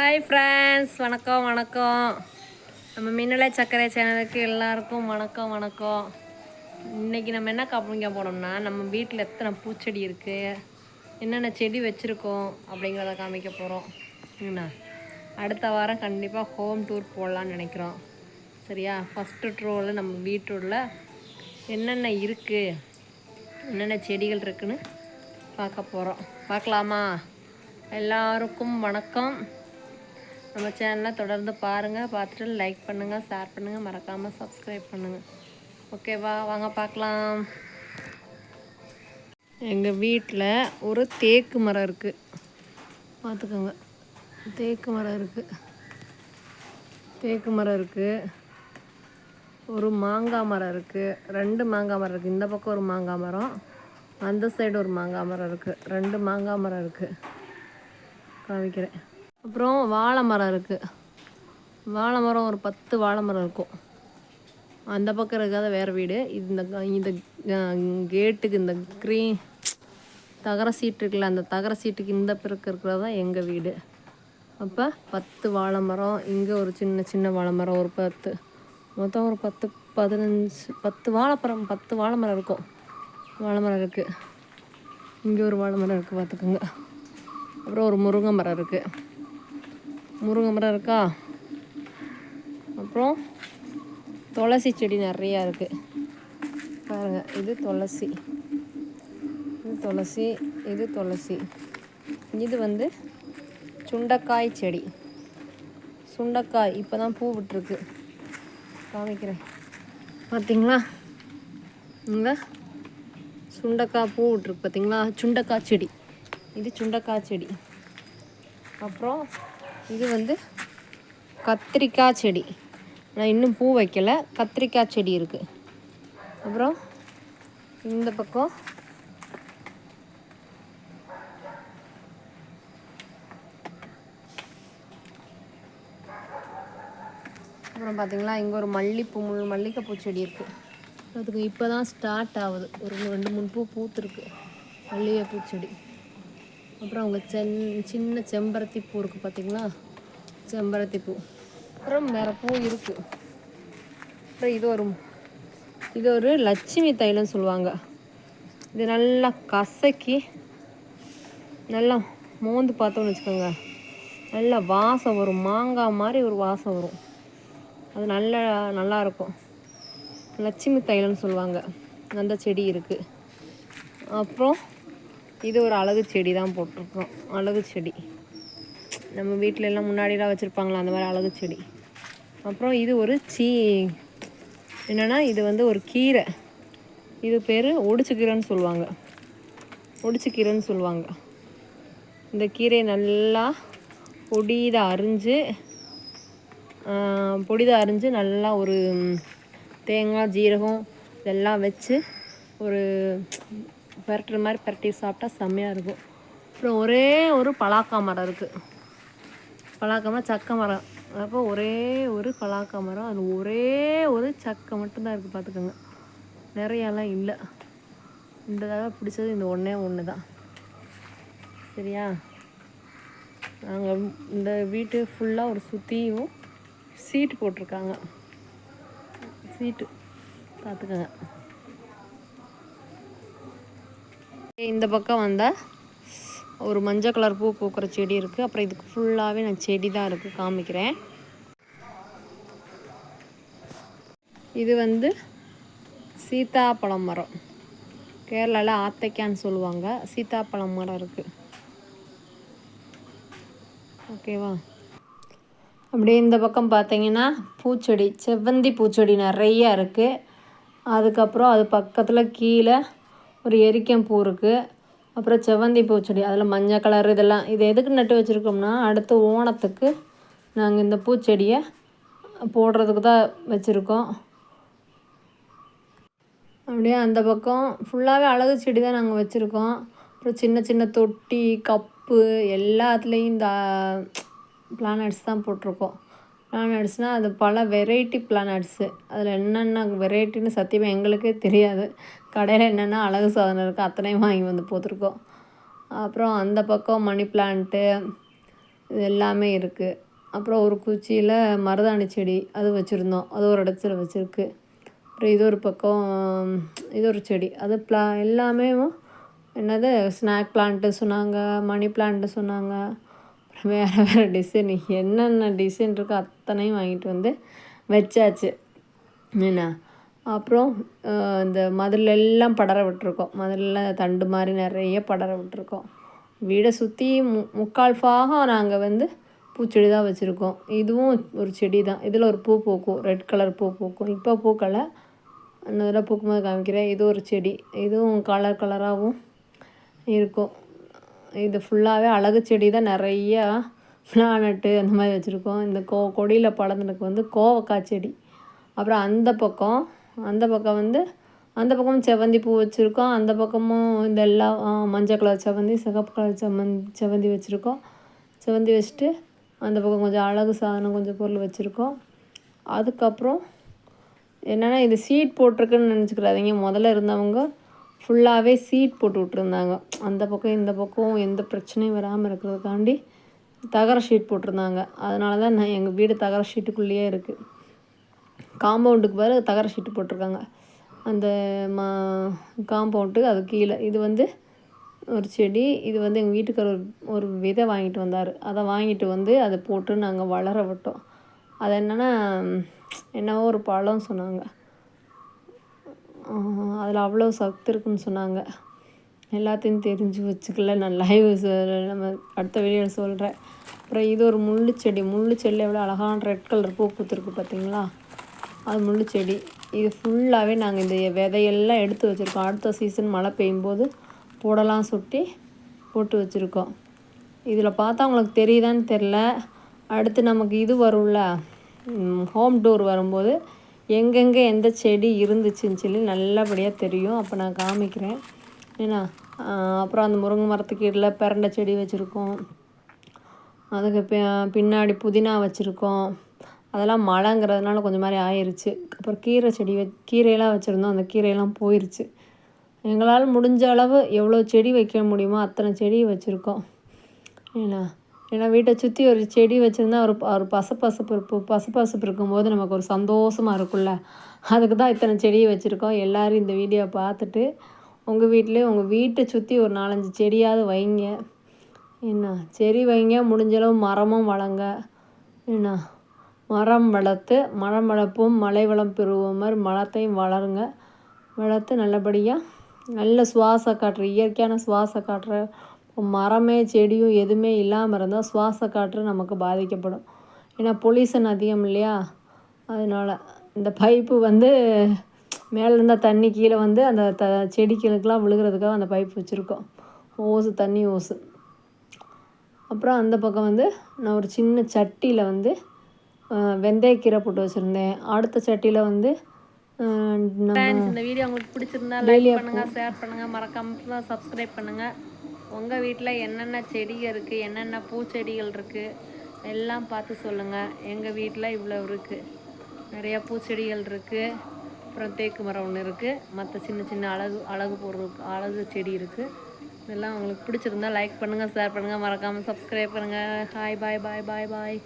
Hi friends, வணக்கம் வணக்கம். நம்ம மின்னலை சர்க்கரை சேனலுக்கு எல்லாருக்கும் வணக்கம் வணக்கம். இன்றைக்கி நம்ம என்ன காப்பிங்க போனோம்னா, நம்ம வீட்டில் எத்தனை பூச்செடி இருக்குது, என்னென்ன செடி வச்சுருக்கோம் அப்படிங்கிறத காமிக்க போகிறோம். என்ன அடுத்த வாரம் கண்டிப்பாக ஹோம் டூர் போடலான்னு நினைக்கிறோம். சரியா? ஃபஸ்ட்டு ட்ரோவில் நம்ம வீட்டுள்ள என்னென்ன இருக்குது, என்னென்ன செடிகள் இருக்குதுன்னு பார்க்க போகிறோம். பார்க்கலாமா? எல்லாருக்கும் வணக்கம். நம்ம சேனலை தொடர்ந்து பாருங்கள், பார்த்துட்டு லைக் பண்ணுங்கள், ஷேர் பண்ணுங்கள், மறக்காமல் சப்ஸ்கிரைப் பண்ணுங்கள். ஓகேவா? வாங்க பார்க்கலாம். எங்கள் வீட்டில் ஒரு தேக்கு மரம் இருக்குது, பார்த்துக்கோங்க. தேக்கு மரம் இருக்குது, ஒரு மாங்காய் மரம் இருக்குது, 2 மாங்காய் மரம் இருக்குது. இந்த பக்கம் ஒரு மாங்காய் மரம், அந்த சைடு ஒரு மாங்காய் மரம் இருக்குது. 2 மாங்காய் மரம் இருக்குது, காமிக்கிறேன். அப்புறம் வாழை மரம் இருக்குது. வாழை மரம் ஒரு 10 வாழை மரம் இருக்கும். அந்த பக்கம் இருக்காத வேறு வீடு. இந்த கேட்டுக்கு இந்த தகர சீட்டு இருக்குல்ல, அந்த தகர சீட்டுக்கு இந்த பிறகு இருக்கிறது தான் எங்கள் வீடு. அப்போ 10 வாழை மரம், இங்கே ஒரு சின்ன வாழை மரம் ஒரு 10, மொத்தம் ஒரு 10 வாழைப்பழம், 10 வாழை மரம் இருக்கும். வாழை மரம் இருக்குது. இங்கே ஒரு வாழை மரம் இருக்குது, பார்த்துக்கோங்க. அப்புறம் ஒரு முருங்கை மரம் இருக்குது. இருக்கா? அப்புறம் துளசி செடி நிறையா இருக்குது, பாருங்கள். இது துளசி, இது வந்து சுண்டைக்காய் செடி. சுண்டைக்காய் இப்போ தான் பூ விட்டுருக்கு, காமிக்கிறேன். பார்த்தீங்களா? இங்கே சுண்டைக்காய் பூ விட்டுருக்கு, பார்த்தீங்களா? சுண்டைக்காய் செடி, இது சுண்டைக்காய் செடி. அப்புறம் இது வந்து கத்திரிக்காய் செடி. நான் இன்னும் பூ வைக்கலை, கத்திரிக்காய் செடி இருக்குது. அப்புறம் இந்த பக்கம் அப்புறம் பார்த்திங்களா, இங்கே ஒரு மல்லிகைப்பூ செடி இருக்குது. அதுக்கு இப்போ தான் ஸ்டார்ட் ஆகுது, ஒரு 2-3 பூ பூத்துருக்கு, மல்லிகைப்பூ செடி. அப்புறம் அவங்க சின்ன செம்பருத்தி பூ இருக்குது, பார்த்திங்களா? செம்பருத்தி பூ. அப்புறம் வேறு பூ இருக்குது. அப்புறம் இது ஒரு லட்சுமி தைலம்னு சொல்லுவாங்க. இது நல்லா கசக்கி நல்லா மோந்து பார்த்தோன்னு வச்சுக்கோங்க, நல்லா வாசம் வரும், மாங்காய் மாதிரி ஒரு வாசம் வரும். அது நல்லாயிருக்கும். லட்சுமி தைலம்னு சொல்லுவாங்க. அந்த செடி இருக்குது. அப்புறம் இது ஒரு அழகு செடி தான் போட்டிருக்கோம், அழகு செடி. நம்ம வீட்டில் எல்லாம் முன்னாடிலாம் வச்சுருப்பாங்களா, அந்த மாதிரி அழகு செடி. அப்புறம் இது ஒரு என்னென்னா, இது வந்து ஒரு கீரை. இது பேர் ஒடிச்சுக்கீரைன்னு சொல்லுவாங்க. இந்த கீரையை நல்லா பொடிதாக அரிஞ்சு நல்லா ஒரு தேங்காய், ஜீரகம் இதெல்லாம் வச்சு ஒரு பரட்டுற மாதிரி பரட்டி சாப்பிட்டா செம்மையாக இருக்கும். அப்புறம் ஒரே ஒரு பலாக்காய் மரம் இருக்குது. சக்கை மரம். அப்போ ஒரே ஒரு பலாக்காய் மரம், அது ஒரே ஒரு சக்கை மட்டும்தான் இருக்குது, பார்த்துக்கோங்க. நிறையெல்லாம் இல்லை. இந்த தடவை பிடிச்சது இந்த ஒன்று தான். சரியா? நாங்கள் இந்த வீட்டு ஃபுல்லாக ஒரு சுற்றியும் சீட்டு போட்டிருக்காங்க, பார்த்துக்கோங்க. இந்த பக்கம் வந்தால் ஒரு மஞ்சள் கலர் பூ பூக்கிற செடி இருக்குது. அப்புறம் இதுக்கு ஃபுல்லாகவே நான் செடி தான் இருக்குது, காமிக்கிறேன். இது வந்து சீத்தாப்பழம் மரம், கேரளாவில் ஆத்தைக்கான்னு சொல்லுவாங்க. சீத்தாப்பழம் மரம் இருக்குது, ஓகேவா? அப்படியே இந்த பக்கம் பார்த்தீங்கன்னா பூச்செடி, செவ்வந்தி பூச்செடி நிறையா இருக்குது. அதுக்கப்புறம் அது பக்கத்தில் கீழே ஒரு எரிக்கம்பூ இருக்குது. அப்புறம் செவ்வந்தி பூச்செடி, அதில் மஞ்சள் கலர் இதெல்லாம். இது எதுக்கு நட்டு வச்சுருக்கோம்னா, அடுத்த ஓணத்துக்கு நாங்கள் இந்த பூச்செடியை போடுறதுக்கு தான் வச்சுருக்கோம். அப்படியே அந்த பக்கம் ஃபுல்லாகவே அழகு செடி தான் நாங்கள் வச்சுருக்கோம். அப்புறம் சின்ன தொட்டி, கப்பு எல்லாத்துலேயும் இந்த பிளானட்ஸ் தான் போட்டிருக்கோம். பிளானட்ஸ்னால் அது பல வெரைட்டி பிளானட்ஸு. அதில் என்னென்ன வெரைட்டின்னு சத்தியமாக எங்களுக்கே தெரியாது. கடையில் என்னென்ன அழகு சாதனம் இருக்குது அத்தனையும் வாங்கி வந்து போட்டிருக்கோம். அப்புறம் அந்த பக்கம் மணி பிளான்ட்டு, இது எல்லாமே இருக்குது. அப்புறம் ஒரு குச்சியில் மருதாணி செடி அது வச்சுருந்தோம், அது ஒரு இடத்துல வச்சுருக்கு. அப்புறம் இது ஒரு பக்கம் இது ஒரு செடி அது எல்லாமே என்னது ஸ்நாக் பிளான்ட்டு சொன்னாங்க, மணி பிளான்ட்டு சொன்னாங்க. வேறு வேறு டிசைன் என்னென்ன டிசைன் இருக்கோ அத்தனையும் வாங்கிட்டு வந்து வச்சாச்சு என்ன. அப்புறம் இந்த மதிலெல்லாம் படர விட்டுருக்கோம், மதிலில் தண்டு மாதிரி நிறைய படர விட்டுருக்கோம். வீடை சுற்றி முக்கால் பாகம் நாங்கள் வந்து பூச்செடி தான் வச்சுருக்கோம். இதுவும் ஒரு செடி தான், இதில் ஒரு பூ பூக்கும், ரெட் கலர் பூ பூக்கும். இப்போ பூக்களை இன்னொரு பூக்கும்போது காமிக்கிறேன். இது ஒரு செடி, இதுவும் கலர் கலராகவும் இருக்கும். இது ஃபுல்லாகவே அழகு செடி தான், நிறையா பிளானட்டு அந்த மாதிரி வச்சுருக்கோம். இந்த கொடியில் பழந்துனுக்கு வந்து கோவக்காய் செடி. அப்புறம் அந்த பக்கம் வந்து அந்த பக்கமும் செவ்வந்தி பூ வச்சுருக்கோம், அந்த பக்கமும் இந்த எல்லாம் மஞ்சள் கலர் செவ்வந்தி, சிகப்பு கலர் செவ்வந்தி வச்சுருக்கோம். செவ்வந்தி வச்சுட்டு அந்த பக்கம் கொஞ்சம் அழகு சாதனம் கொஞ்சம் பொருள் வச்சுருக்கோம். அதுக்கப்புறம் என்னென்னா இது சீட் போட்டிருக்குன்னு நினச்சிக்கிறாதீங்க. முதல்ல இருந்தவங்க ஃபுல்லாகவே சீட் போட்டு விட்ருந்தாங்க. அந்த பக்கம் இந்த பக்கம் எந்த பிரச்சனையும் வராமல் இருக்கிறதுக்காண்டி தகர ஷீட் போட்டிருந்தாங்க. அதனால தான் எங்கள் வீடு தகர ஷீட்டுக்குள்ளேயே இருக்குது. காம்பவுண்டுக்கு பதில் தகர ஷீட்டு போட்டிருக்காங்க. அந்த காம்பவுண்டுக்கு அது கீழே இது வந்து ஒரு செடி. இது வந்து எங்கள் வீட்டுக்காரர் ஒரு விதை வாங்கிட்டு வந்தார். அதை வாங்கிட்டு வந்து அதை போட்டு நாங்கள் வளர விட்டோம். அது என்னவோ ஒரு பழம் சொன்னாங்க, அதில் அவ்வளோ சத்து இருக்குன்னு சொன்னாங்க. எல்லாத்தையும் தெரிஞ்சு வச்சுக்கல, நான் லைவ் நம்ம அடுத்த வீடியோவில் சொல்கிறேன். அப்புறம் இது ஒரு முள்ளு செடியில் எவ்வளோ அழகான ரெட் கலர் பூ பூத்துருக்கு பார்த்தீங்களா, அது முள்ளு செடி. இது ஃபுல்லாகவே நாங்கள் இந்த விதையெல்லாம் எடுத்து வச்சுருக்கோம். அடுத்த சீசன் மழை பெய்யும்போது போடலாம் சுட்டி போட்டு வச்சுருக்கோம். இதில் பார்த்தா உங்களுக்கு தெரியுதான்னு தெரில, அடுத்து நமக்கு இது வரும்ல ஹோம் டூர் வரும்போது எங்கெங்கே எந்த செடி இருந்துச்சுன்னு சொல்லி நல்லபடியாக தெரியும். அப்போ நான் காமிக்கிறேன் ஏன்னா. அப்புறம் அந்த முருங்கை மரத்துக்கு கீழே பிரண்டை செடி வச்சுருக்கோம். அதுக்கு பின்னாடி புதினா வச்சுருக்கோம். அதெல்லாம் மழைங்கிறதுனால கொஞ்சம் மாதிரி ஆயிடுச்சு. அப்புறம் கீரையெல்லாம் வச்சுருந்தோம், அந்த கீரையெல்லாம் போயிடுச்சு. எங்களால் முடிஞ்ச அளவு எவ்வளோ செடி வைக்க முடியுமோ அத்தனை செடி வச்சுருக்கோம். ஏன்னா வீட்டை சுற்றி ஒரு செடி வச்சுருந்தா ஒரு பசப்பசப்பு இருக்கும்போது நமக்கு ஒரு சந்தோஷமாக இருக்கும்ல. அதுக்கு தான் இத்தனை செடியை வச்சுருக்கோம். எல்லோரும் இந்த வீடியோவை பார்த்துட்டு உங்கள் வீட்டை சுற்றி ஒரு 4-5 செடியாவது வைங்க செடி வைங்க. முடிஞ்சளவு மரமும் வளங்க மரம் வளர்ப்போம், மழை வளம் பெறுவோம் மாதிரி மரத்தையும் வளர்த்து நல்லபடியாக நல்ல சுவாச காற்று, இயற்கையான சுவாச காற்று. மரமே செடியும் எதுவுமே இல்லாமல் இருந்தால் சுவாச காற்று நமக்கு பாதிக்கப்படும். ஏன்னா பொல்யூஷன் அதிகம் இல்லையா, அதனால் இந்த பைப்பு வந்து மேலே இருந்தால் தண்ணி கீழே வந்து அந்த செடிகளுக்கெலாம் விழுகிறதுக்காக அந்த பைப் வச்சுருக்கோம், தண்ணி ஓசு. அப்புறம் அந்த பக்கம் வந்து நான் ஒரு சின்ன சட்டியில் வந்து வெந்தயக்கீரை போட்டு வச்சுருந்தேன். அடுத்த சட்டியில் வந்து இந்த வீடியோ உங்களுக்கு பிடிச்சிருந்தா லைக் பண்ணுங்கள், ஷேர் பண்ணுங்கள், மறக்காமல் சப்ஸ்கிரைப் பண்ணுங்கள். உங்கள் வீட்டில் என்னென்ன செடிகள் இருக்குது, என்னென்ன பூச்செடிகள் இருக்குது எல்லாம் பார்த்து சொல்லுங்கள். எங்கள் வீட்டில் இவ்வளோ இருக்குது, நிறையா பூச்செடிகள் இருக்குது. அப்புறம் தேக்கு மரம் ஒன்று இருக்குது, மற்ற சின்ன சின்ன அழகு பொருள் அழகு செடி இருக்குது. இதெல்லாம் உங்களுக்கு பிடிச்சிருந்தா லைக் பண்ணுங்கள், ஷேர் பண்ணுங்கள், மறக்காமல் சப்ஸ்கிரைப் பண்ணுங்கள். ஹாய், பாய் பாய் பாய் பாய்.